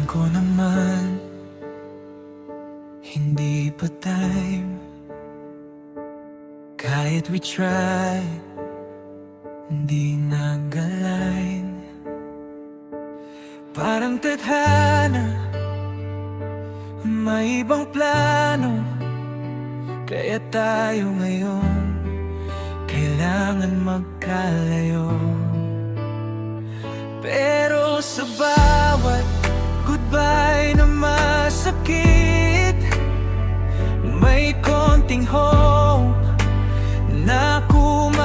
ko naman hindi pa time. Kahit we try, hindi nag-align. Parang tadhana, may ibang plano. Kaya tayo ngayon kailangan magkalayo. Pero sa bawat goodbye na masakit, may konting hope na kumakapit.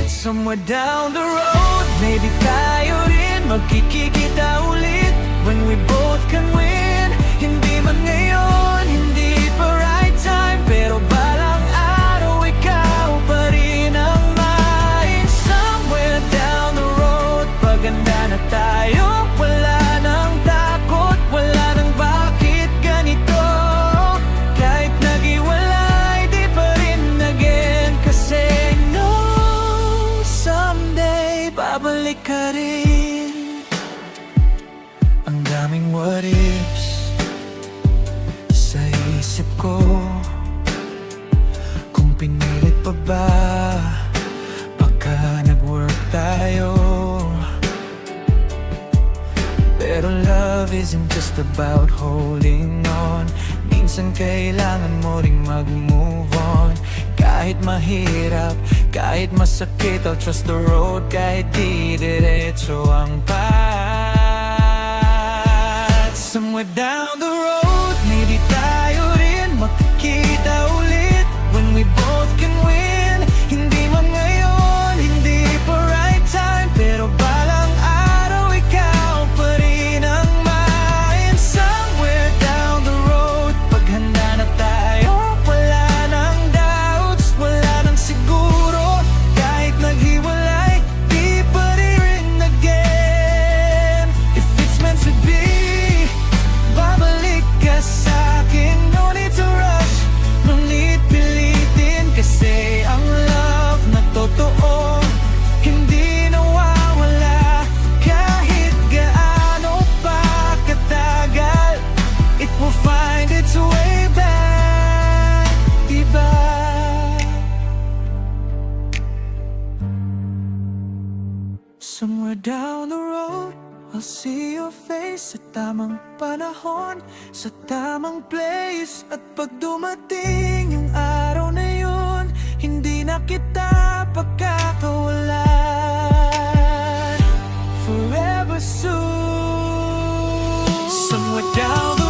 Somewhere down the road, maybe tayo rin magkikita ulit. When we both can win, hindi man ngayon, hindi pa right time, pero balang araw ikaw pa rin ang mine. Somewhere down the road, paganda na tayo, wala nang takot, wala nang bakit ganito. Kahit nag-iwalay, di pa rin again. Kasi no, someday babalik ka rin. Ang daming what ifs sa isip ko, kung pinilit pa ba, baka nag-work tayo. Pero love isn't just about holding on. Minsan kailangan mo ring mag-move on. Kahit mahirap, kahit masakit, I'll trust the road. Kahit di diretso ang path. Somewhere down the road, maybe tayo rin magkikita ulit. When we both can win, hindi man ngayon, hindi pa right time, pero balang araw ikaw pa rin ang mine. Somewhere down the road, paghanda na tayo, wala nang doubts, wala nang siguro. Kahit naghiwalay, di pa rin again. If it's meant to be, babalik ka sa'kin. No need to rush, no need pilitin. Kasi ang love na totoo, hindi nawawala. Kahit gaano pa katagal, it will find its way back, diba? Somewhere down the road, I'll see your face sa tamang panahon, sa tamang place. At pag dumating yung araw na yun, hindi na kita pagkakawalan. Forever soon, somewhere down the